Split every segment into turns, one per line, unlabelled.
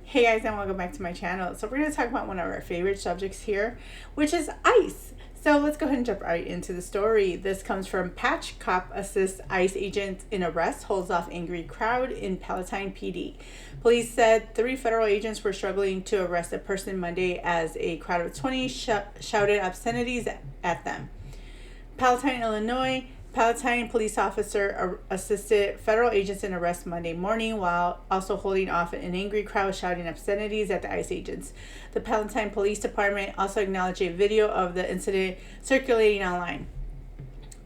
Hey guys, and welcome back to my channel. So we're going to talk about one of our favorite subjects here, which is ICE. So let's go ahead and jump right into the story. This comes from Patch Cop assists ICE agent in arrest, holds off angry crowd in Palatine PD. Police said 3 federal agents were struggling to arrest a person Monday as a crowd of 20 shouted obscenities at them. Palatine, Illinois. Palatine police officer assisted federal agents in arrest Monday morning while also holding off an angry crowd shouting obscenities at the ICE agents. The Palatine Police Department also acknowledged a video of the incident circulating online.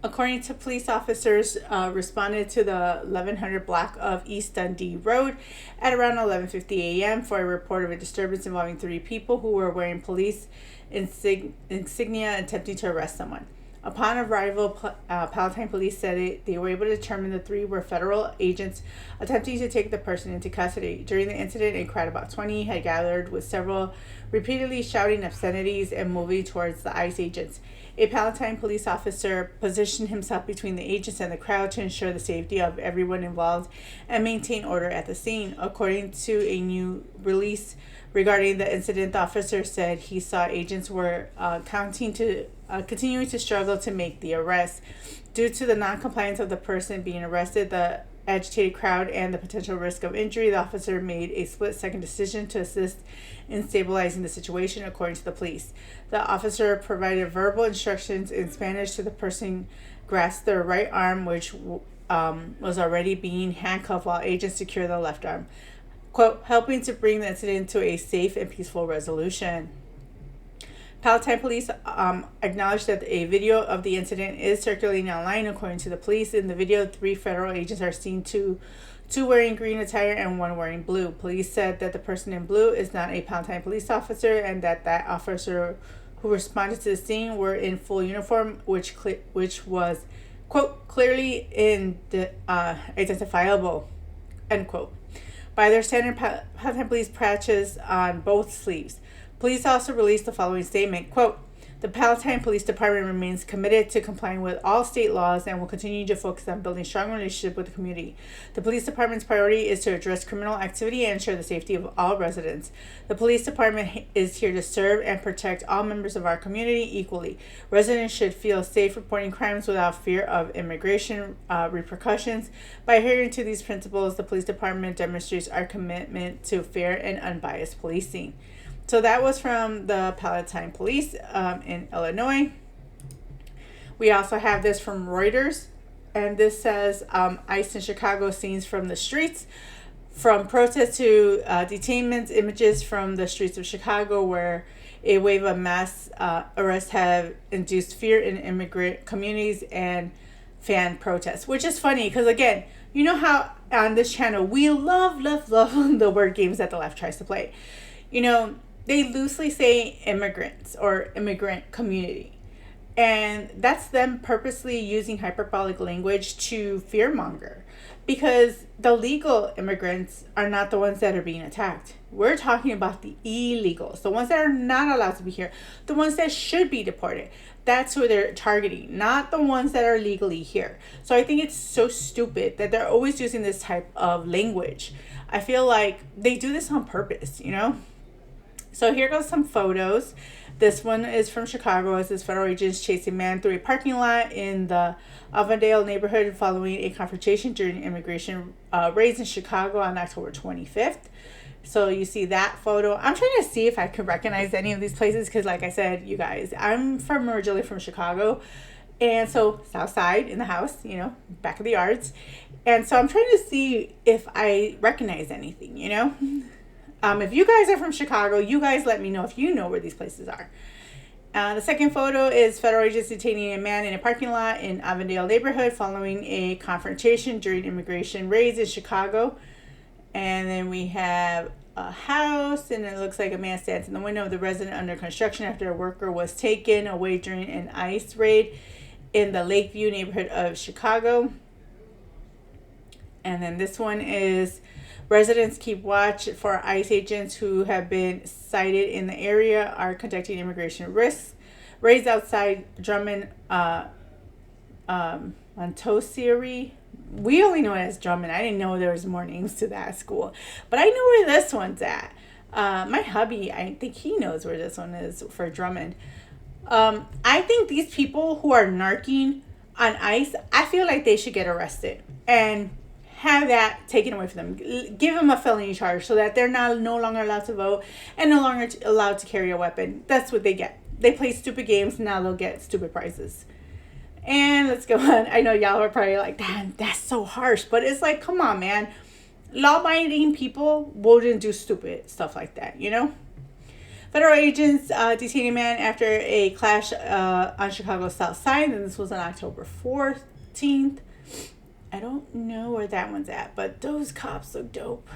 According to police officers, responded to the 1100 block of East Dundee Road at around 11:50 a.m. for a report of a disturbance involving 3 people who were wearing police insignia attempting to arrest someone. Upon arrival, Palatine police said they were able to determine the 3 were federal agents attempting to take the person into custody. During the incident, a crowd of about 20 had gathered, with several repeatedly shouting obscenities and moving towards the ICE agents. A Palatine police officer positioned himself between the agents and the crowd to ensure the safety of everyone involved and maintain order at the scene. According to a new release regarding the incident, the officer said he saw agents were continuing to struggle to make the arrest. Due to the non-compliance of the person being arrested, the agitated crowd, and the potential risk of injury, the officer made a split-second decision to assist in stabilizing the situation, according to the police. The officer provided verbal instructions in Spanish to the person, grasped their right arm, which was already being handcuffed, while agents secured the left arm, quote, helping to bring the incident to a safe and peaceful resolution. Palatine police acknowledged that a video of the incident is circulating online. According to the police, in the video, 3 federal agents are seen, two wearing green attire and 1 wearing blue. Police said that the person in blue is not a Palatine police officer, and that officer who responded to the scene were in full uniform, which was, quote, clearly identifiable, end quote, by their standard Palatine police patches on both sleeves. Police also released the following statement, quote, the Palatine Police Department remains committed to complying with all state laws and will continue to focus on building strong relationships with the community. The police department's priority is to address criminal activity and ensure the safety of all residents. The police department is here to serve and protect all members of our community equally. Residents should feel safe reporting crimes without fear of immigration repercussions. By adhering to these principles, the police department demonstrates our commitment to fair and unbiased policing. So that was from the Palatine Police in Illinois. We also have this from Reuters, and this says ICE in Chicago scenes from the streets. From protests to detainments, images from the streets of Chicago, where a wave of mass arrests have induced fear in immigrant communities and fan protests. Which is funny because, again, you know how on this channel we love the word games that the left tries to play. You know, they loosely say immigrants or immigrant community. And that's them purposely using hyperbolic language to fearmonger. Because the legal immigrants are not the ones that are being attacked. We're talking about the illegals, the ones that are not allowed to be here, the ones that should be deported. That's who they're targeting, not the ones that are legally here. So I think it's so stupid that they're always using this type of language. I feel like they do this on purpose, you know? So here goes some photos. This one is from Chicago, as this federal agents chasing a man through a parking lot in the Avondale neighborhood following a confrontation during immigration raids in Chicago on October 25th. So you see that photo. I'm trying to see if I can recognize any of these places because, like I said, you guys, I'm originally from Chicago. And so South Side in the house, you know, back of the yards. And so I'm trying to see if I recognize anything, you know. If you guys are from Chicago, you guys let me know if you know where these places are. The second photo is federal agents detaining a man in a parking lot in Avondale neighborhood following a confrontation during immigration raids in Chicago. And then we have a house, and it looks like a man stands in the window of the resident under construction after a worker was taken away during an ICE raid in the Lakeview neighborhood of Chicago. And then this one is residents keep watch for ICE agents who have been sighted in the area are conducting immigration raids outside Drummond Montessori. We only know it as Drummond. I didn't know there was more names to that school, but I know where this one's at. My hubby, I think he knows where this one is for Drummond. I think these people who are narking on ICE, I feel like they should get arrested and have that taken away from them. Give them a felony charge so that they're no longer allowed to vote and no longer allowed to carry a weapon. That's what they get. They play stupid games, now they'll get stupid prizes. And let's go on. I know y'all are probably like, damn, that's so harsh. But it's like, come on, man. Law-abiding people wouldn't do stupid stuff like that, you know? Federal agents detained a man after a clash on Chicago's South Side, and this was on October 14th. I don't know where that one's at, but those cops look dope.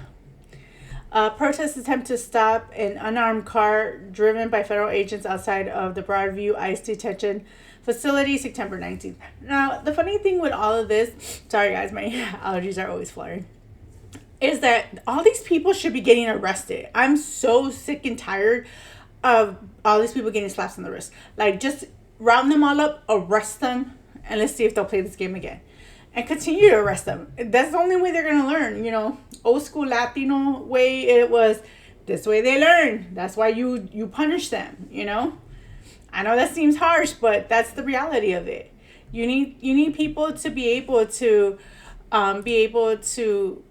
Protests attempt to stop an unarmed car driven by federal agents outside of the Broadview ICE detention facility, September 19th. Now, the funny thing with all of this, sorry guys, my allergies are always flaring, is that all these people should be getting arrested. I'm so sick and tired of all these people getting slaps on the wrist. Like, just round them all up, arrest them, and let's see if they'll play this game again. And continue to arrest them. That's the only way they're going to learn, you know. Old school Latino way, it was this way they learn. That's why you punish them, you know. I know that seems harsh, but that's the reality of it. You need people to be able to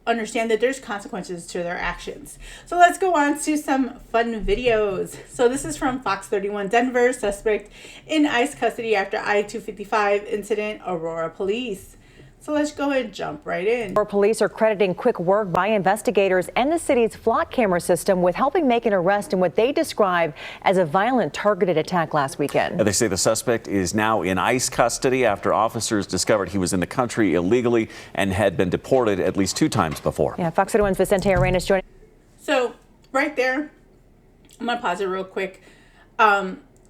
understand that there's consequences to their actions. So let's go on to some fun videos. So this is from Fox 31 Denver. Suspect in ICE custody after I-255 incident, Aurora police. So let's go ahead and jump right in.
Police are crediting quick work by investigators and the city's flock camera system with helping make an arrest in what they describe as a violent targeted attack last weekend.
They say the suspect is now in ICE custody after officers discovered he was in the country illegally and had been deported at least 2 times before.
Yeah, Fox 31's Vicente Arenas joining.
So right there, I'm going to pause it real quick.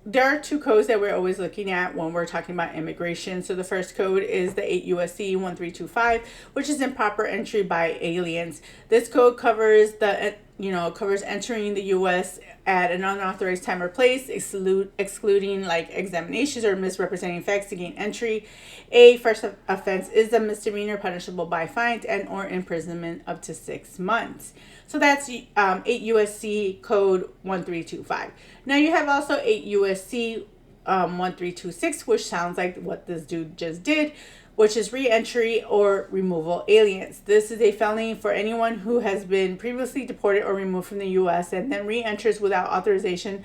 There are 2 codes that we're always looking at when we're talking about immigration. So the first code is the 8 USC 1325, which is improper entry by aliens. This code covers entering the U.S. at an unauthorized time or place, excluding like examinations or misrepresenting facts to gain entry. A first offense is a misdemeanor punishable by fine and or imprisonment up to 6 months. So that's 8 USC code 1325. Now you have also 8 USC 1326, which sounds like what this dude just did, which is re-entry or removal aliens. This is a felony for anyone who has been previously deported or removed from the U.S. and then re-enters without authorization.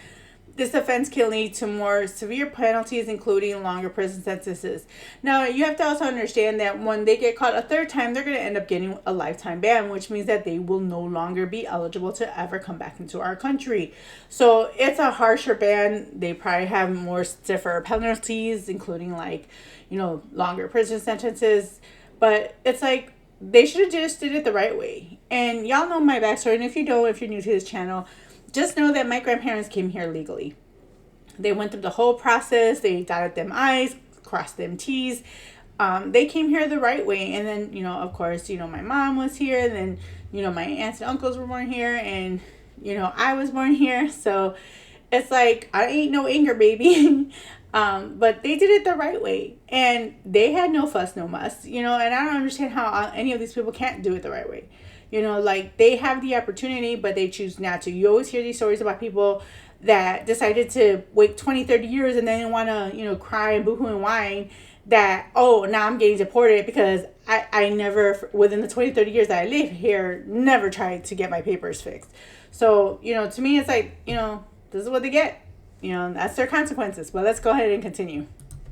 This offense can lead to more severe penalties, including longer prison sentences. Now, you have to also understand that when they get caught a 3rd time, they're going to end up getting a lifetime ban, which means that they will no longer be eligible to ever come back into our country. So it's a harsher ban. They probably have more stiffer penalties, including longer prison sentences. But it's like they should have just did it the right way. And y'all know my backstory. And if you don't, if you're new to this channel, just know that my grandparents came here legally. They went through the whole process. They dotted them I's, crossed them T's. They came here the right way. And then, of course, my mom was here. And then, my aunts and uncles were born here. And, I was born here. So it's like, I ain't no anger baby. But they did it the right way. And they had no fuss, no muss. And I don't understand how any of these people can't do it the right way. They have the opportunity, but they choose not to. You always hear these stories about people that decided to wait 20, 30 years and then want to, cry and boohoo and whine that, oh, now I'm getting deported because I never, within the 20, 30 years that I live here, never tried to get my papers fixed. So, to me, it's like, this is what they get. That's their consequences. But let's go ahead and continue.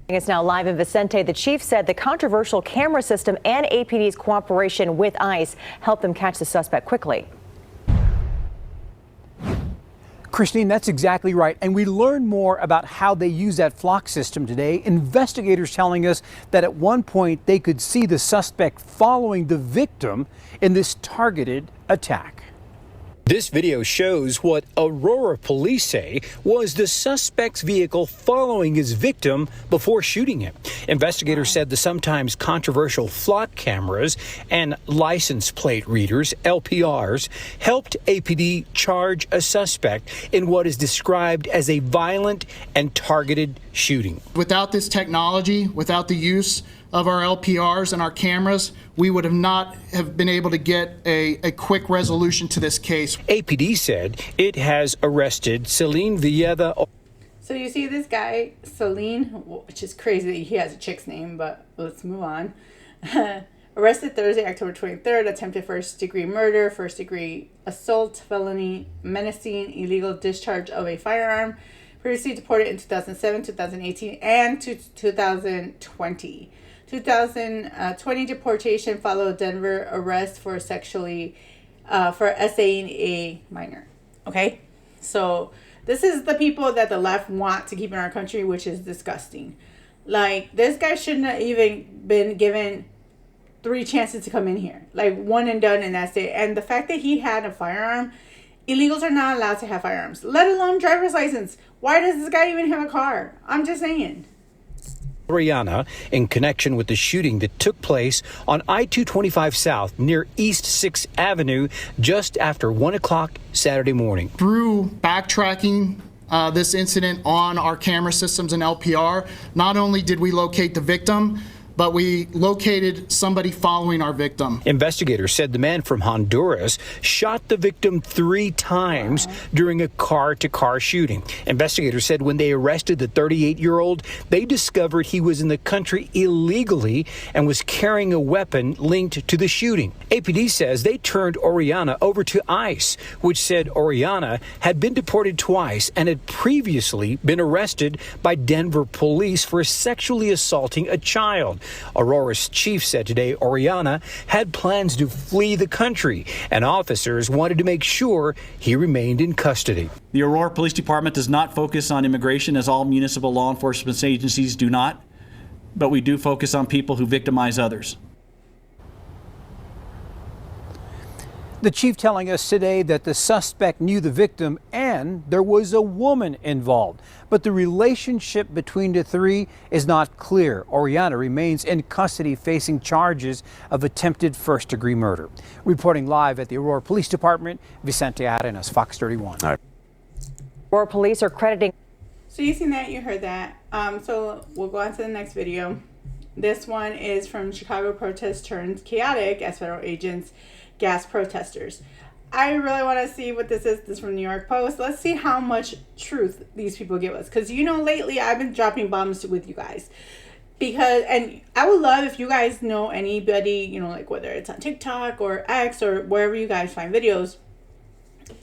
It's now live in Vicente. The chief said the controversial camera system and APD's cooperation with ICE helped them catch the suspect quickly.
Christine, that's exactly right. And we learned more about how they use that flock system today. Investigators telling us that at one point they could see the suspect following the victim in this targeted attack.
This video shows what Aurora police say was the suspect's vehicle following his victim before shooting him. Investigators said the sometimes controversial flock cameras and license plate readers, LPRs, helped APD charge a suspect in what is described as a violent and targeted shooting.
Without this technology, without the use of our LPRs and our cameras, we would have not have been able to get a quick resolution to this case.
APD said it has arrested Celine Villeda.
So you see this guy, Celine, which is crazy that he has a chick's name, but let's move on. Arrested Thursday, October 23rd, attempted first-degree murder, first-degree assault, felony, menacing, illegal discharge of a firearm. Previously deported in 2007, 2018, and 2020. 2020 deportation followed Denver arrest for essaying a minor. Okay? So this is the people that the left want to keep in our country, which is disgusting. Like, this guy shouldn't have even been given 3 chances to come in here. Like, one and done, and that's it. And the fact that he had a firearm, illegals are not allowed to have firearms, let alone driver's license. Why does this guy even have a car? I'm just saying.
Oriana, in connection with the shooting that took place on I-225 South near East 6th Avenue just after 1 o'clock Saturday morning.
Through backtracking this incident on our camera systems and LPR, not only did we locate the victim, but we located somebody following our victim.
Investigators said the man from Honduras shot the victim 3 times during a car-to-car shooting. Investigators said when they arrested the 38-year-old, they discovered he was in the country illegally and was carrying a weapon linked to the shooting. APD says they turned Oriana over to ICE, which said Oriana had been deported twice and had previously been arrested by Denver police for sexually assaulting a child. Aurora's chief said today Oriana had plans to flee the country, and officers wanted to make sure he remained in custody.
The Aurora Police Department does not focus on immigration, as all municipal law enforcement agencies do not, but we do focus on people who victimize others.
The chief telling us today that the suspect knew the victim and there was a woman involved. But the relationship between the three is not clear. Oriana remains in custody facing charges of attempted first-degree murder. Reporting live at the Aurora Police Department, Vicente Arenas, Fox 31.
All right.
Aurora police are crediting.
So you seen that, you heard that. So we'll go on to the next video. This one is from Chicago protest turns chaotic as federal agents gas protesters. I really want to see what this is. This is from New York Post. Let's see how much truth these people give us. Because, you know, lately I've been dropping bombs with you guys. Because, and I would love if you guys know anybody, you know, like whether it's on TikTok or X or wherever you guys find videos.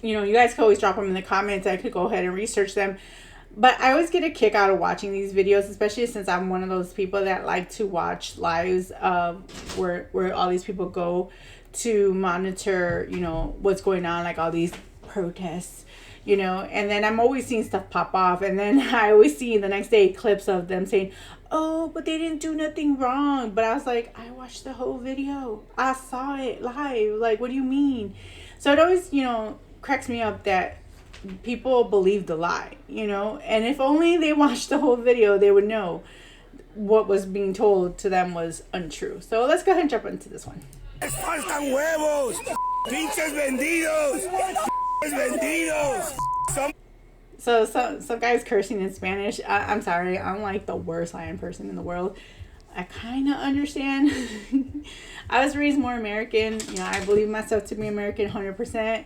You know, you guys can always drop them in the comments. I could go ahead and research them. But I always get a kick out of watching these videos, especially since I'm one of those people that like to watch lives of where all these people go to monitor, you know, what's going on, like all these protests, you know, and then I'm always seeing stuff pop off, and then I always see the next day clips of them saying, oh, but they didn't do nothing wrong. But I was like, I watched the whole video. I saw it live. Like, what do you mean? So it always, you know, cracks me up that people believe the lie, you know, and if only they watched the whole video, they would know what was being told to them was untrue. So let's go ahead and jump into this one.
Faltan huevos, pinches vendidos, vendidos.
So some guy's cursing in Spanish. I'm sorry, I'm like the worst Latin person in the world. I kind of understand. I was raised more American. You know, I believe myself to be American 100%.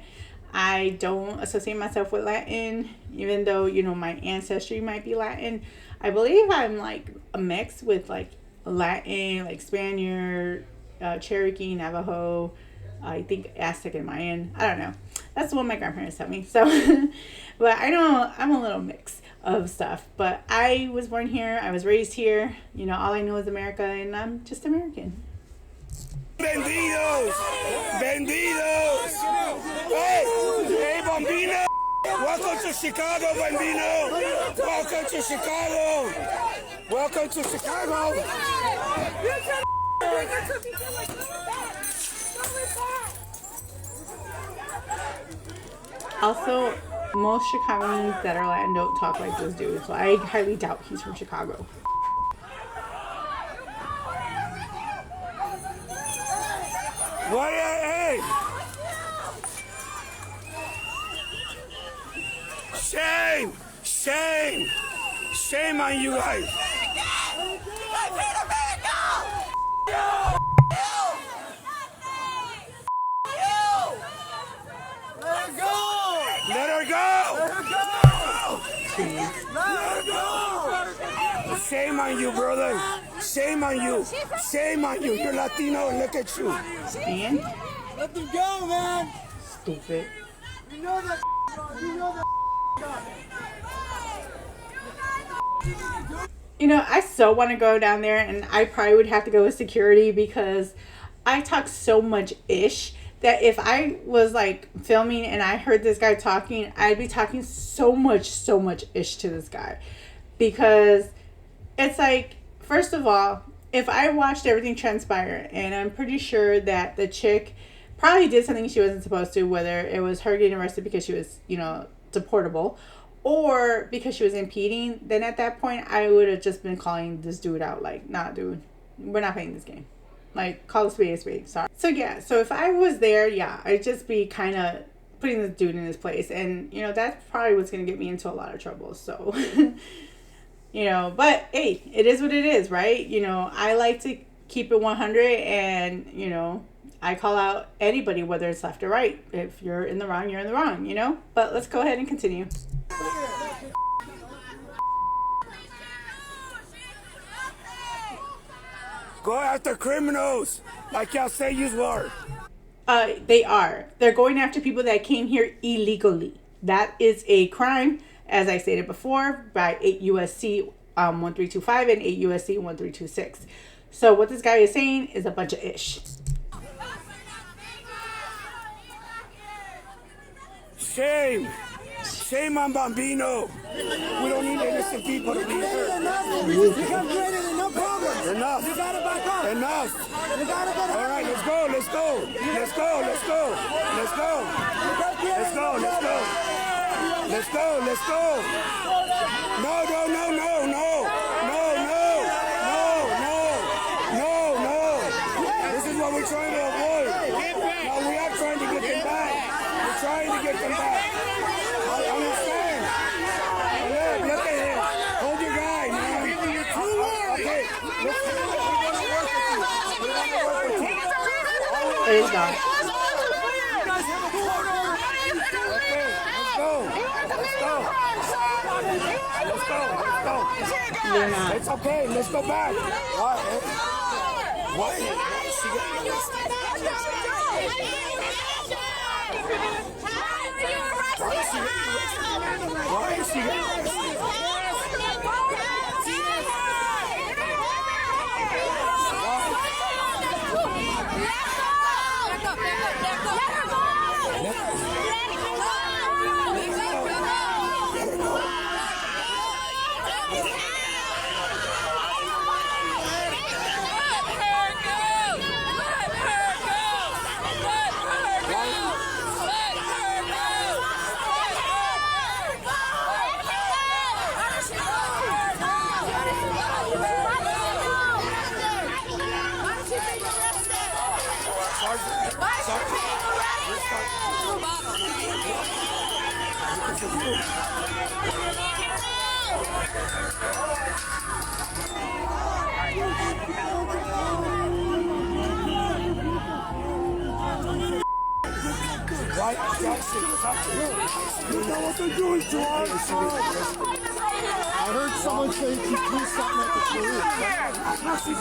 I don't associate myself with Latin, even though, you know, my ancestry might be Latin. I believe I'm like a mix with like Latin, like Spaniard, Cherokee, Navajo, I think Aztec and Mayan. I don't know. That's what my grandparents tell me. So, but I know I'm a little mix of stuff. But I was born here. I was raised here. You know, all I know is America, and I'm just American.
Vendidos! Vendidos! Hey, Bambino! Welcome to Chicago, Bambino! Welcome to Chicago! Welcome to Chicago!
Also, most Chicagoans that are Latin don't talk like this dude, so I highly doubt he's from Chicago.
What? Hey! Shame! Shame! Shame on you guys! Let her go! Let her go! Let her go! Shame on you, brother. Shame on you. Shame on you. You're Latino and look at you.
And
Let them go, man.
stupid.
You know that. You know that.
You know, I so want to go down there, and I probably would have to go with security because I talk so much ish that if I was like filming and I heard this guy talking, I'd be talking so much ish to this guy. Because it's like, first of all, if I watched everything transpire, and I'm pretty sure that the chick probably did something she wasn't supposed to, whether it was her getting arrested because she was, you know, deportable, or because she was impeding, then at that point I would have just been calling this dude out like, nah, dude, we're not playing this game. Like, call a spade, sorry. So yeah, so if I was there, yeah, I'd just be kind of putting this dude in his place. And, you know, that's probably what's going to get me into a lot of trouble. So, you know, but hey, it is what it is, right? You know, I like to keep it 100, and, you know, I call out anybody, whether it's left or right. If you're in the wrong, you're in the wrong, you know? But let's go ahead and continue.
Go after criminals like y'all say you were.
They are. They're going after people that came here illegally. That is a crime, as I stated before, by 8 USC 1325 and 8 USC 1326. So what this guy is saying is a bunch of ish.
Shame. Shame on Bambino. We don't need innocent people to be here.
Become greater than no problem.
Enough.
You gotta back up.
Enough.
You gotta go.
All right, let's go. Let's go. Let's go. Let's go. Let's go. Let's go. Let's go. Let's go. Let's go. No, no, no, no, no. No, no. No, no. No, no. This is what we're trying to avoid. No, we are trying to get them back. We're trying to get them back. I understand. Look at him. Hold your guy, man. Okay.
It is not.
Let's go.
They're not.
It's okay. Let's go back. What? Why is she Why? You know what they're doing to us? I heard someone say she threw something at the police.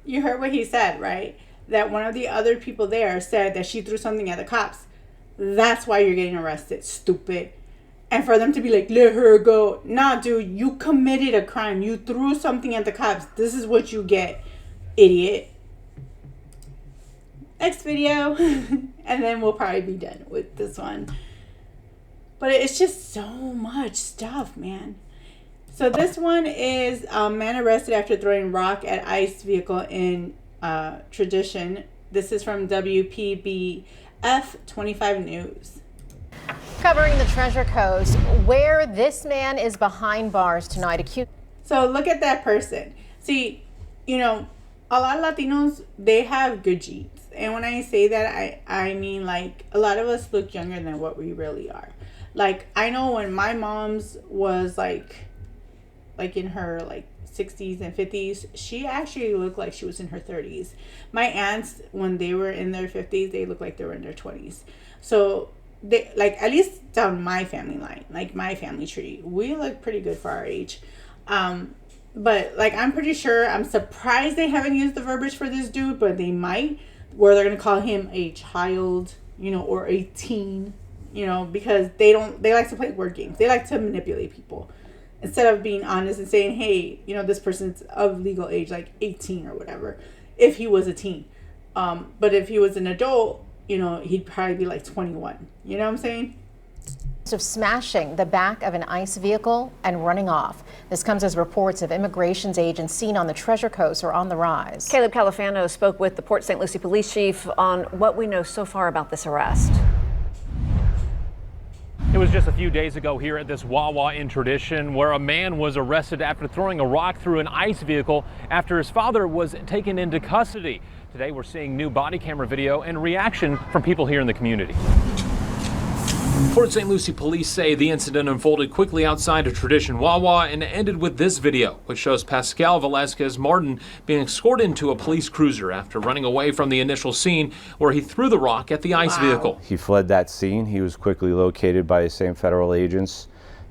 You heard what he said, right? That one of the other people there said that she threw something at the cops. That's why you're getting arrested, stupid. And for them to be like, let her go. Nah, dude, you committed a crime. You threw something at the cops. This is what you get, idiot. Next video. And then we'll probably be done with this one. But it's just so much stuff, man. So this one is man arrested after throwing rock at ICE vehicle in Tradition. This is from WPBF 25 News.
Covering the Treasure Coast, where this man is behind bars tonight. Accused.
So look at that person. See, you know, a lot of Latinos, they have good genes. And when I say that, I mean, like, a lot of us look younger than what we really are. Like, I know when my mom's was like like in her like 60s and 50s. She actually looked like she was in her 30s. My aunts, when they were in their 50s, they looked like they were in their 20s. So they, like, at least down my family line, like my family tree, we look pretty good for our age. But like, I'm pretty sure, I'm surprised they haven't used the verbiage for this dude, but they might, where they're gonna call him a child, you know, or a teen, you know, because they like to play word games. They like to manipulate people instead of being honest and saying, hey, you know, this person's of legal age, like 18 or whatever, if he was a teen. But if he was an adult, you know, he'd probably be like 21. You know what I'm saying?
Of smashing the back of an ICE vehicle and running off. This comes as reports of immigration's agents seen on the Treasure Coast are on the rise.
Caleb Califano spoke with the Port St. Lucie police chief on what we know so far about this arrest.
It was just a few days ago here at this Wawa in Tradition where a man was arrested after throwing a rock through an ICE vehicle after his father was taken into custody. Today we're seeing new body camera video and reaction from people here in the community. Port St. Lucie police say the incident unfolded quickly outside a Tradition Wawa and ended with this video, which shows Pascal Velasquez Martin being escorted into a police cruiser after running away from the initial scene where he threw the rock at the ICE vehicle.
He fled that scene. He was quickly located by the same federal agents,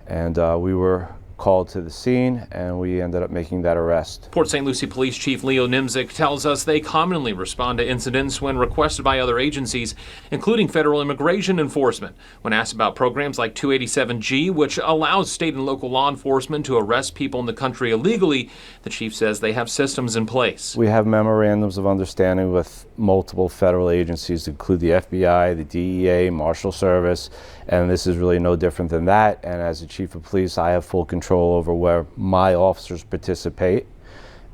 and we were called to the scene, and we ended up making that arrest.
Port St. Lucie Police Chief Leo Nimzik tells us they commonly respond to incidents when requested by other agencies, including federal immigration enforcement. When asked about programs like 287G, which allows state and local law enforcement to arrest people in the country illegally, the chief says they have systems in place.
We have memorandums of understanding with multiple federal agencies, include the FBI, the DEA, Marshal Service, and this is really no different than that. And as the chief of police, I have full control over where my officers participate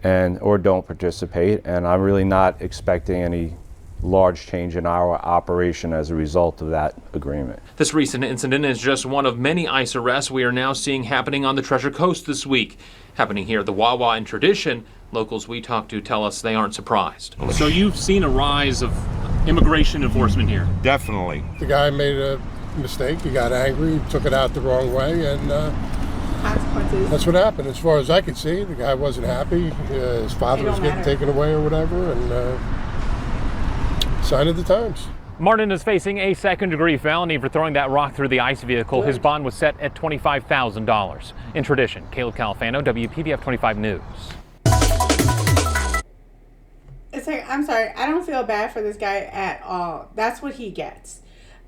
and or don't participate, and I'm really not expecting any large change in our operation as a result of that agreement.
This recent incident is just one of many ICE arrests we are now seeing happening on the Treasure Coast this week. Happening here at the Wawa in Tradition, locals we talk to tell us they aren't surprised. So you've seen a rise of immigration enforcement here?
Definitely. The guy made a mistake, he got angry, he took it out the wrong way, and
consequences.
That's what happened. As far as I could see, the guy wasn't happy. His father was getting taken away or whatever, and sign of the times.
Martin is facing a second-degree felony for throwing that rock through the ICE vehicle. His bond was set at $25,000. In Tradition, Caleb Califano, WPVF 25 News.
It's like, I'm sorry, I don't feel bad for this guy at all. That's what he gets.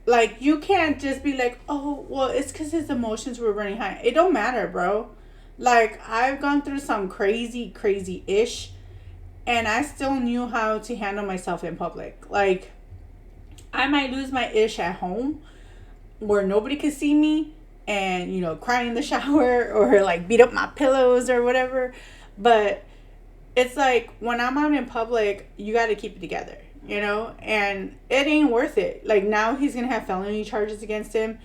Like, you can't just be like, oh, well, it's because his emotions were running high. It don't matter, bro. Like, I've gone through some crazy-ish, and I still knew how to handle myself in public. Like, I might lose my ish at home where nobody could see me and, you know, cry in the shower or, like, beat up my pillows or whatever. But it's like, when I'm out in public, you got to keep it together. You know, and it ain't worth it. Like, now he's gonna have felony charges against him,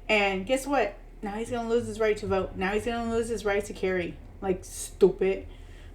and guess what? Now he's gonna lose his right to vote. Now he's gonna lose his right to carry. Like, stupid.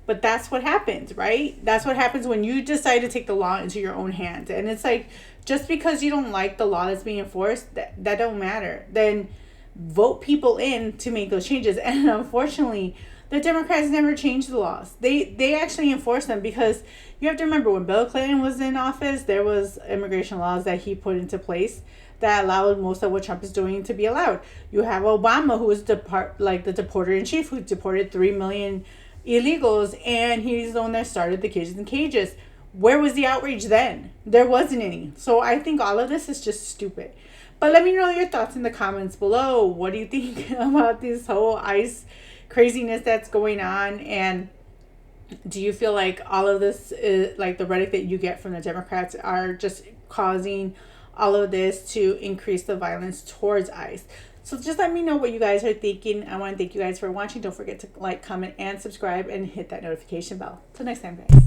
But that's what happens, right? That's what happens when you decide to take the law into your own hands. And it's like, just because you don't like the law that's being enforced, that don't matter. Then vote people in to make those changes. And unfortunately, the Democrats never changed the laws. They actually enforce them, because you have to remember, when Bill Clinton was in office, there was immigration laws that he put into place that allowed most of what Trump is doing to be allowed. You have Obama, who was the deporter-in-chief, who deported 3 million illegals, and he's the one that started the Kids in Cages. Where was the outrage then? There wasn't any. So I think all of this is just stupid. But let me know your thoughts in the comments below. What do you think about this whole ICE craziness that's going on? And do you feel like all of this is, like, the rhetoric that you get from the Democrats are just causing all of this to increase the violence towards ICE? So just let me know what you guys are thinking. I want to thank you guys for watching. Don't forget to like, comment, and subscribe, and hit that notification bell. Till next time, guys.